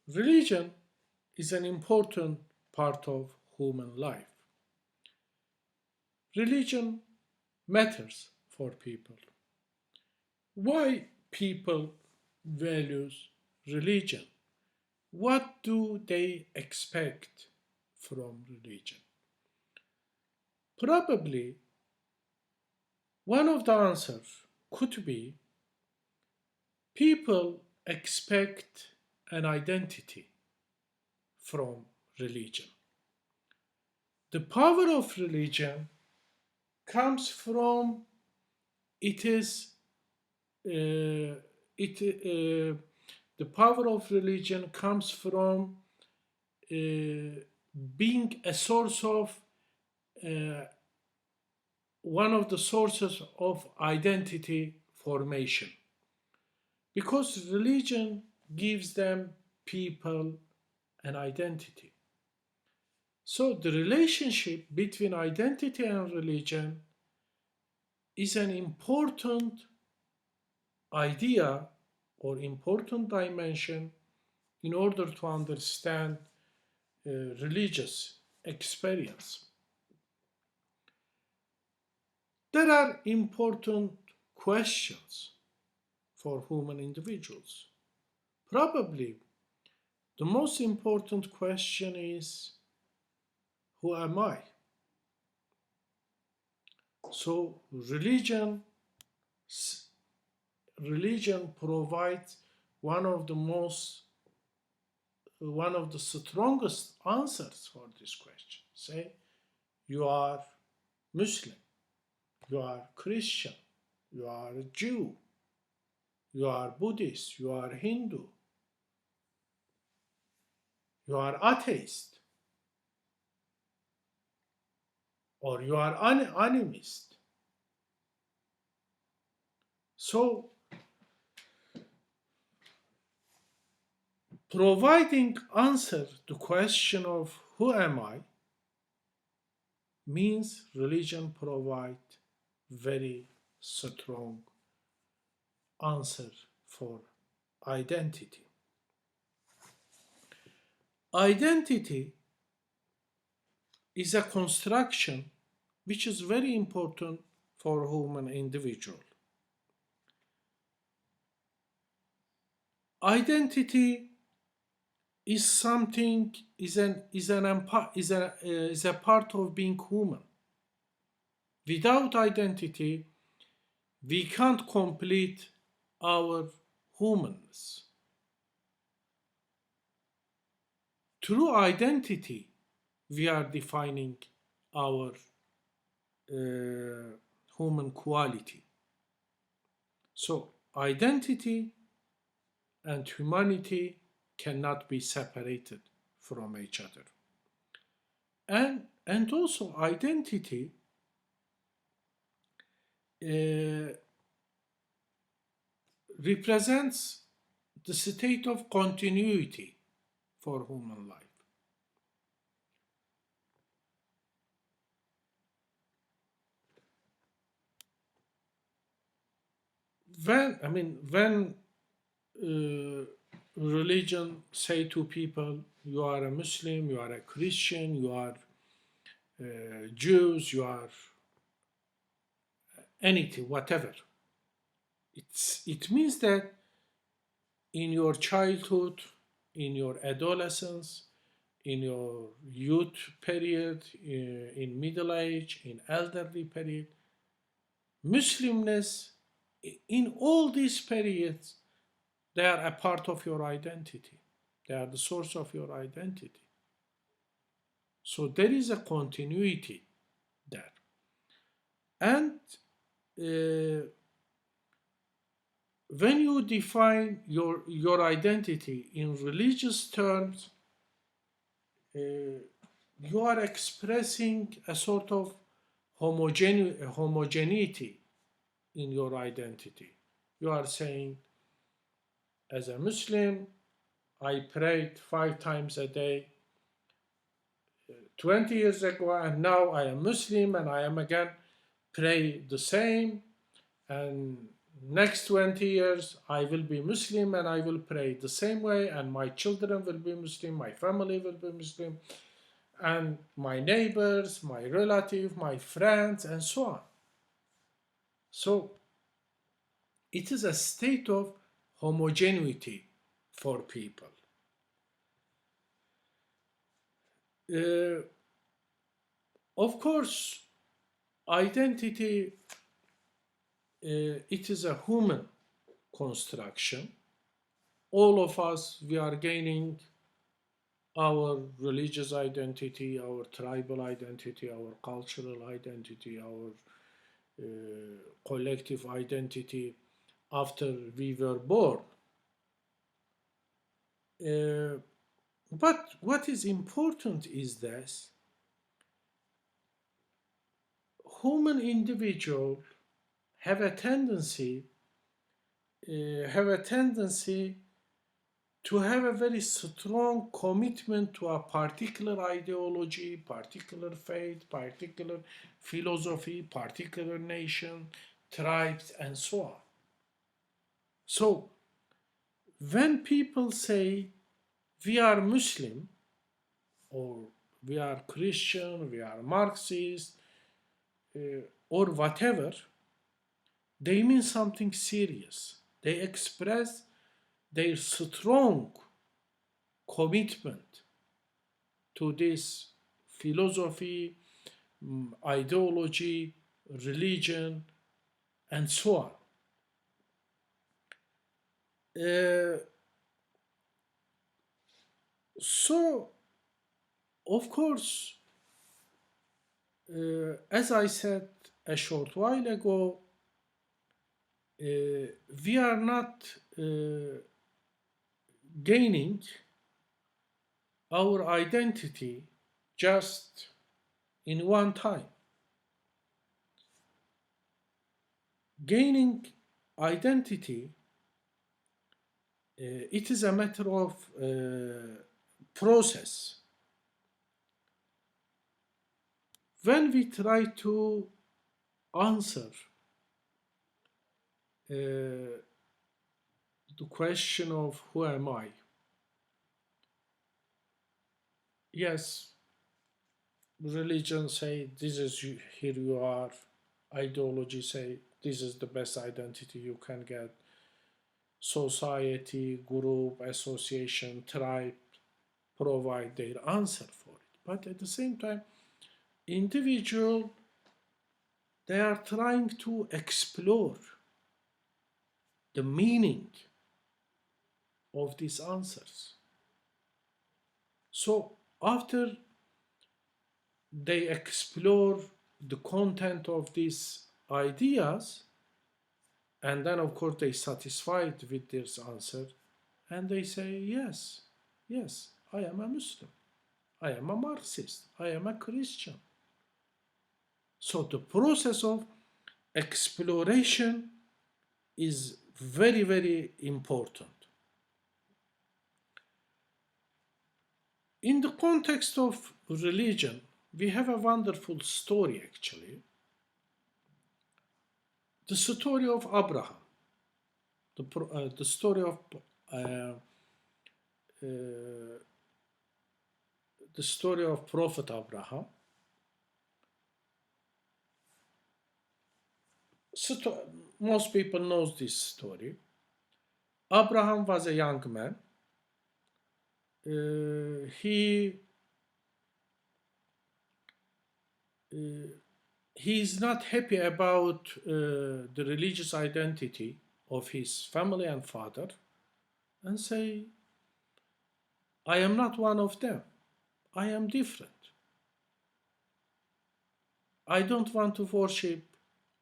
Religion is an important part of human life. Religion matters for people. Why people values religion? What do they expect from religion? Probably one of the answers could be people expect an identity from religion. The power of religion comes from it is it the power of religion comes from being a source of uh, one of the sources of identity formation, because religion gives them people an identity. So the relationship between identity and religion is an important idea or important dimension in order to understand religious experience. There are important questions for human individuals. Probably the most important question is, who am I? So religion provides one of the most one of the strongest answers for this question. Say you are Muslim, you are Christian, you are a Jew, you are Buddhist, you are Hindu, you are atheist, or you are animist. So providing answer to question of who am I means religion provide very strong answer for identity. Identity is a construction which is very important for human individual. Identity is something is a part of being human. Without identity, we can't complete our humanness. Through identity, we are defining our human quality. So, identity and humanity cannot be separated from each other. And also, identity represents the state of continuity for human life. When religion say to people, you are a Muslim, you are a Christian, you are Jews, you are anything, whatever. It means that in your childhood, in your adolescence, in your youth period, in middle age, in elderly period, Muslimness, in all these periods, they are a part of your identity. They are the source of your identity. So there is a continuity there. And when you define your identity in religious terms, you are expressing a sort of homogeneity in your identity. You are saying, as a Muslim, I prayed 5 times a day 20 years ago, and now I am Muslim and I am again pray the same. And next 20 years I will be Muslim and I will pray the same way, and my children will be Muslim, my family will be Muslim, and my neighbors, my relative, my friends, and so on. So it is a state of homogeneity for people. Uh, of course, identity, it is a human construction. All of us, we are gaining our religious identity, our tribal identity, our cultural identity, our collective identity after we were born. Uh, but what is important is this: human individuals have a tendency to have a very strong commitment to a particular ideology, particular faith, particular philosophy, particular nation, tribes, and so on. So, when people say we are Muslim, or we are Christian, we are Marxist, or whatever, they mean something serious. They express their strong commitment to this philosophy, ideology, religion, and so on. Uh, so, of course, as I said a short while ago, we are not gaining our identity just in one time. Gaining identity, it is a matter of process. When we try to answer the question of who am I, yes, religion say this is you, here you are, ideology say this is the best identity you can get, society, group, association, tribe provide their answer for it. But at the same time, individual, they are trying to explore the meaning of these answers. So after they explore the content of these ideas, and then of course they satisfied with this answer, and they say yes, yes, I am a Muslim, I am a Marxist, I am a Christian. So the process of exploration is very, very important. In the context of religion, we have a wonderful story actually. The story of Abraham, the story of uh, uh, the story of Prophet Abraham. Most people knows this story. Abraham was a young man. He is not happy about the religious identity of his family and father, and say, I am not one of them. I am different. I don't want to worship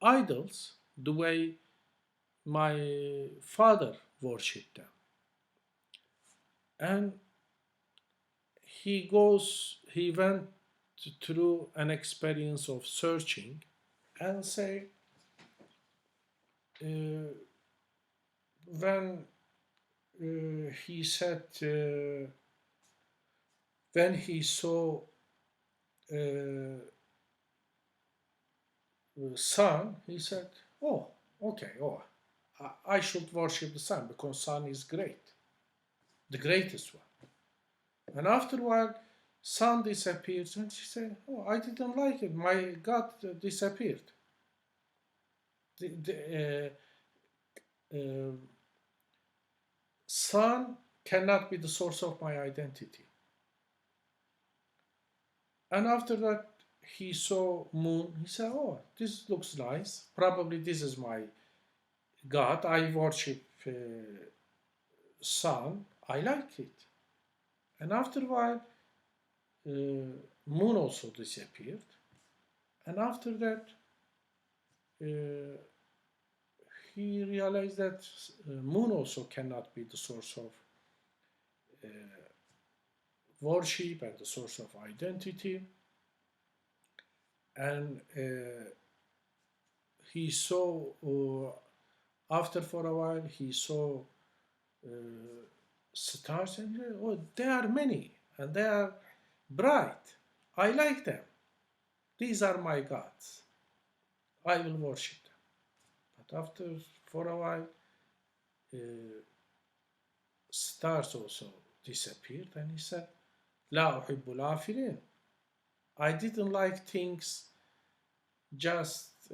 idols the way my father worshipped them. And he went through an experience of searching and say, uh, when he said, when he saw sun, he said, oh, okay, oh, I should worship the sun because sun is great, the greatest one. And after a while, sun disappears, and she said, "Oh, I didn't like it. My God disappeared." The sun cannot be the source of my identity. And after that, he saw moon. He said, "Oh, this looks nice. Probably this is my God. I worship sun. I like it." And after a while, moon also disappeared. And after that, uh, he realized that moon also cannot be the source of uh, worship and the source of identity. And he saw, after for a while, he saw uh, stars and oh, there are many and they are bright. I like them. These are my gods. I will worship them. But after for a while, uh, stars also disappeared, and he said, "La uhibbu al-afilin." I didn't like things just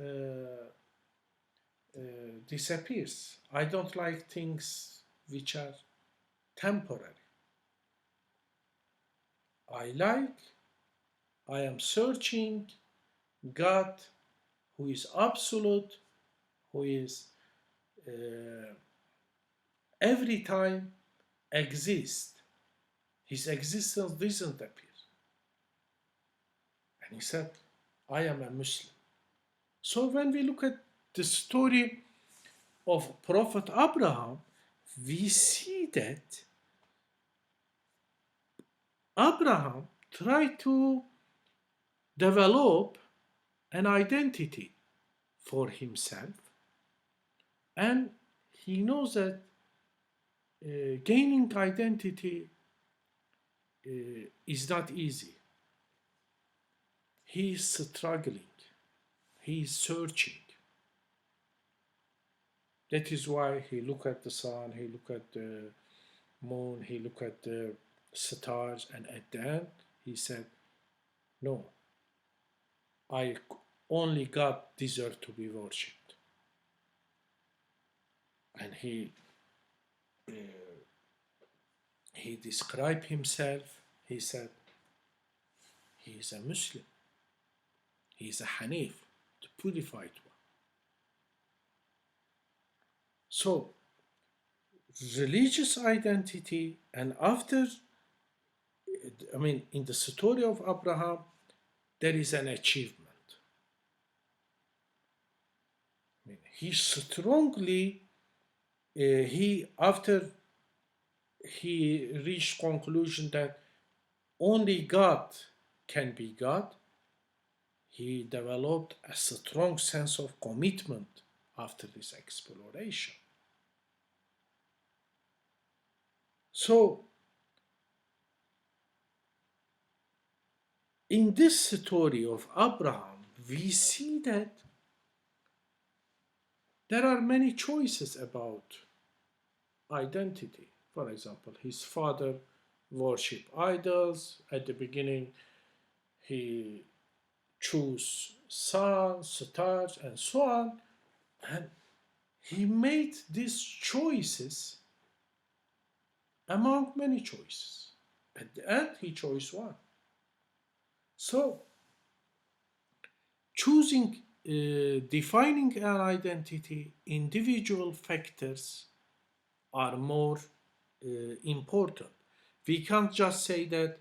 disappears. I don't like things which are temporary. I am searching God who is absolute, who is every time exist. His existence doesn't appear. And he said, I am a Muslim. So when we look at the story of Prophet Abraham, we see that Abraham tried to develop an identity for himself, and he knows that gaining identity is not easy. He is struggling, he is searching. That is why he look at the sun, he look at the moon, he look at the stars, and at the end he said, "No, I only God deserve to be worshipped." And uh, he described himself. He said he is a Muslim. He is a Hanif, the purified one. So religious identity, and after, I mean, in the story of Abraham, there is an achievement. I mean, he strongly, he after he reached conclusion that only God can be God, he developed a strong sense of commitment after this exploration. So, in this story of Abraham, we see that there are many choices about identity. For example, his father worshipped idols. At the beginning, he chose sun, stars, and so on. And he made these choices among many choices. At the end, he chose one. So, choosing, defining an identity, individual factors are more important. We can't just say that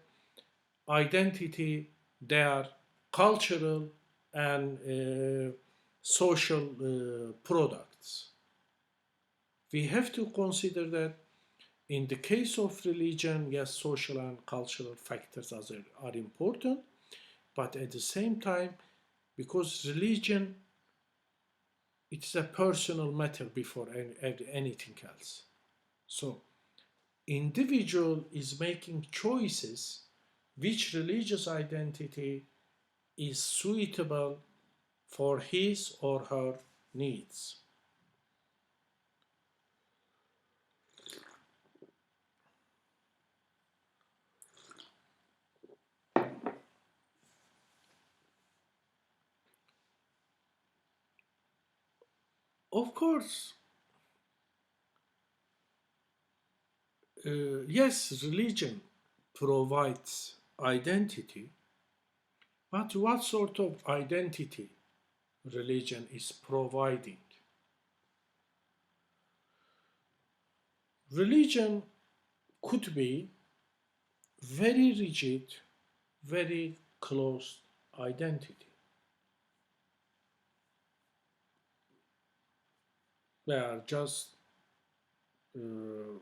identity, they are cultural and social products. We have to consider that in the case of religion, yes, social and cultural factors are important, but at the same time, because religion, it's a personal matter before anything else. So, individual is making choices which religious identity is suitable for his or her needs. Of course, yes, religion provides identity, but what sort of identity religion is providing? Religion could be very rigid, very closed identity. They are just uh,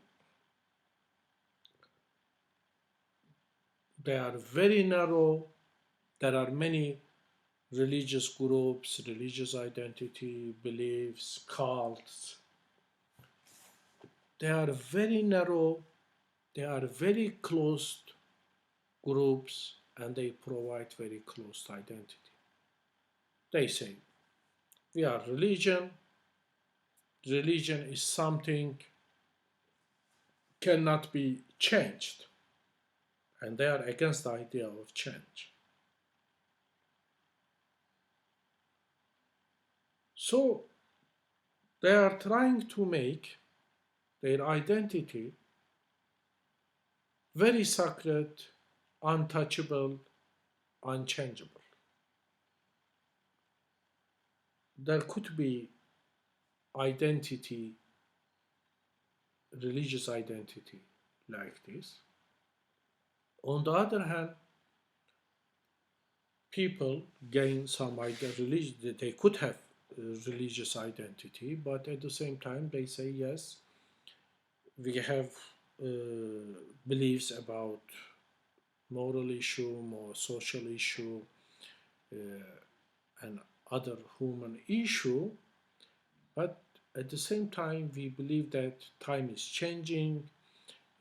they are very narrow. There are many religious groups, religious identity, beliefs, cults. They are very narrow, they are very closed groups, and they provide very closed identity. They say, we are religion, religion is something cannot be changed, and they are against the idea of change. So they are trying to make their identity very sacred, untouchable, unchangeable. There could be identity, religious identity like this. On the other hand, people gain some religion. They could have religious identity, but at the same time, they say yes, we have beliefs about moral issue, more social issue, and other human issue. But at the same time, we believe that time is changing.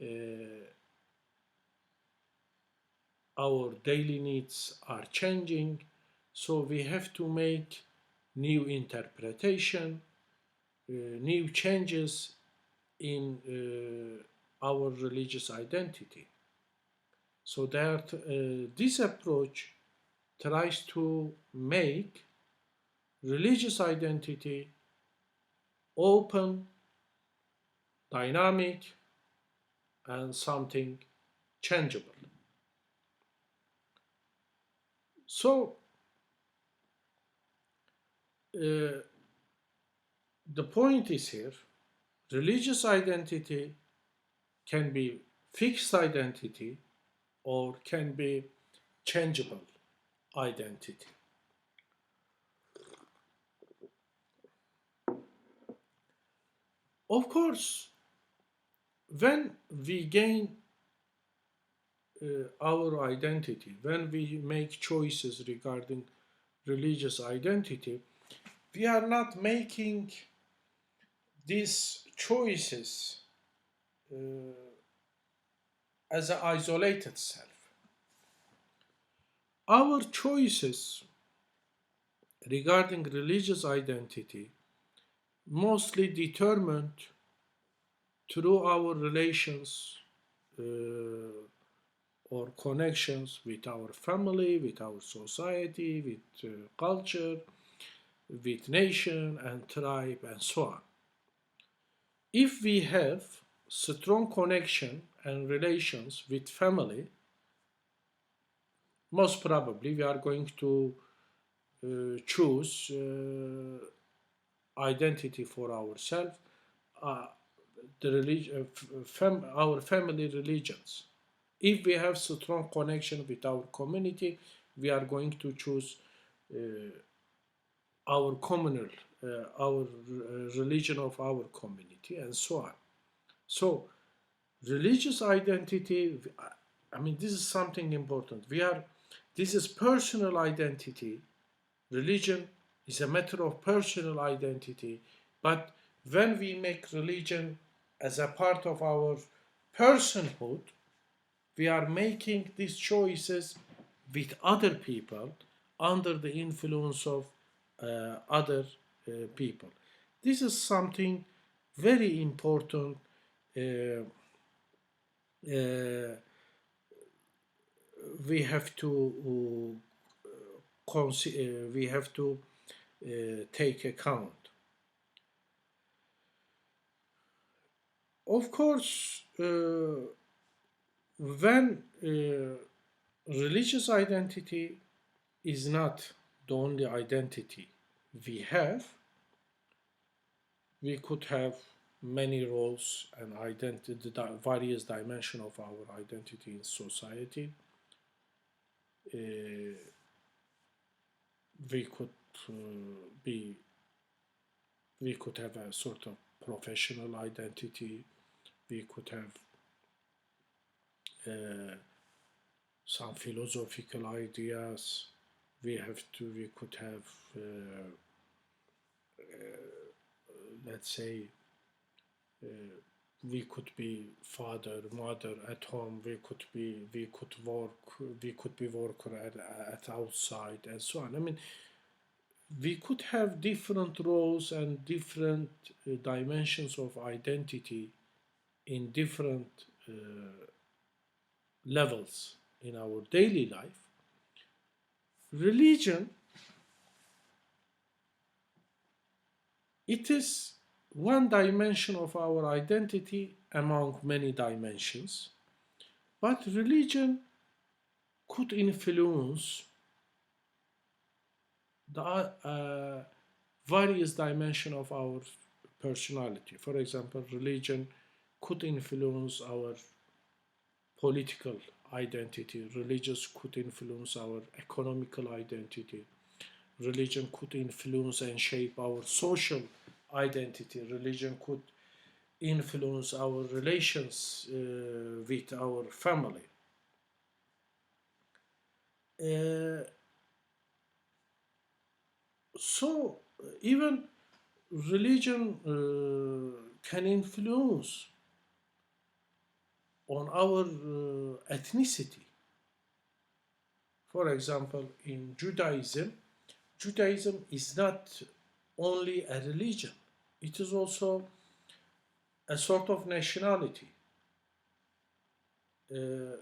Uh, our daily needs are changing, so we have to make new interpretation, new changes in our religious identity. So that this approach tries to make religious identity open, dynamic, and something changeable. So uh, the point is here, religious identity can be fixed identity or can be changeable identity. Of course, when we gain our identity, when we make choices regarding religious identity, we are not making these choices uh, as an isolated self. Our choices regarding religious identity mostly determined through our relations or connections with our family, with our society, with culture, with nation and tribe and so on. If we have strong connection and relations with family, most probably we are going to choose identity for ourselves, uh, the religion, our family religions. If we have strong connection with our community, we are going to choose uh, our communal, our religion of our community, and so on. So, religious identity, I mean, this is something important. This is personal identity. Religion is a matter of personal identity. But when we make religion as a part of our personhood, we are making these choices with other people under the influence of other people. This is something very important. Uh, uh, we have to we have to take account. Of course, when religious identity is not the only identity we have, we could have many roles and identity, various dimensions of our identity in society. Uh, we could uh, be, we could have a sort of professional identity. We could have some philosophical ideas. We could have, let's say, uh, we could be father, mother at home. We could work, we could be worker at outside and so on. I mean, we could have different roles and different dimensions of identity in different uh, levels in our daily life. Religion, it is one dimension of our identity among many dimensions, but religion could influence the various dimensions of our personality. For example, religion could influence our political identity, religious could influence our economical identity, religion could influence and shape our social identity, religion could influence our relations with our family. Uh, so even religion can influence on our ethnicity. For example, in Judaism, Judaism is not only a religion, it is also a sort of nationality. Uh,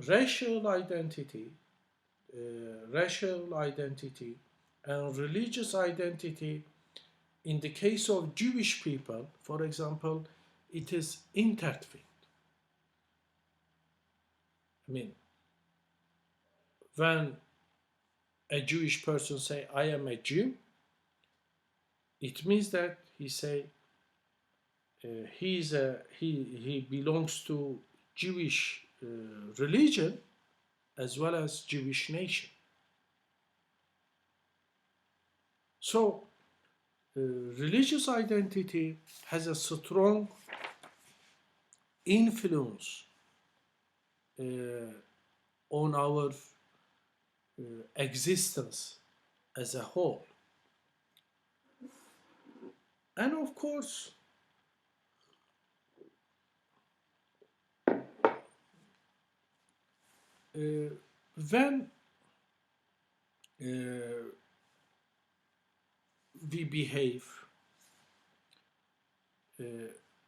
racial identity, racial identity, and religious identity. In the case of Jewish people, for example, it is intertwined. I mean, when a Jewish person say, "I am a Jew," it means that he say he belongs to Jewish religion as well as Jewish nation. So religious identity has a strong influence uh, on our existence as a whole. And of course, when we behave,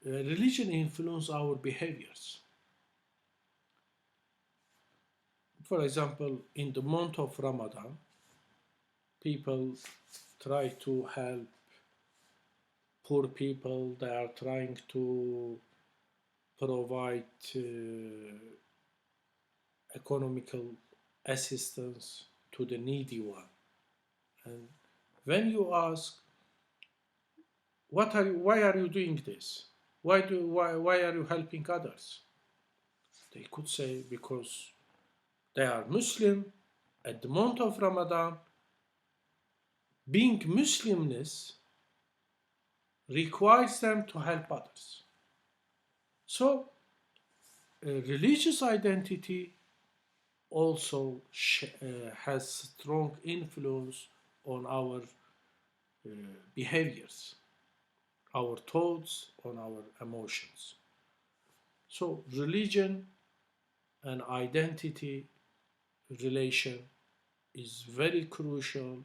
religion influence our behaviors. For example, in the month of Ramadan, people try to help poor people. They are trying to provide economical assistance to the needy one. And when you ask, why are you doing this? Why are you helping others? They could say because they are Muslim. At the month of Ramadan, being Muslimness requires them to help others. So, religious identity also has strong influence on our behaviors, our thoughts, on our emotions. So, religion and identity relation is very crucial.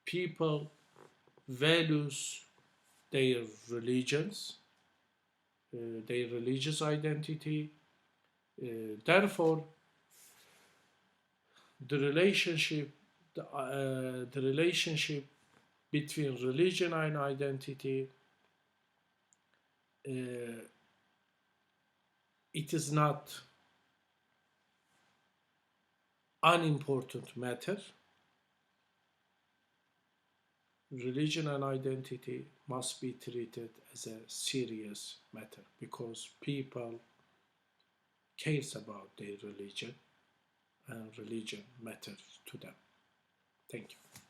People values their religions, their religious identity. Therefore, the relationship, the relationship between religion and identity it is not unimportant matter. Religion and identity must be treated as a serious matter because people cares about their religion and religion matters to them. Thank you.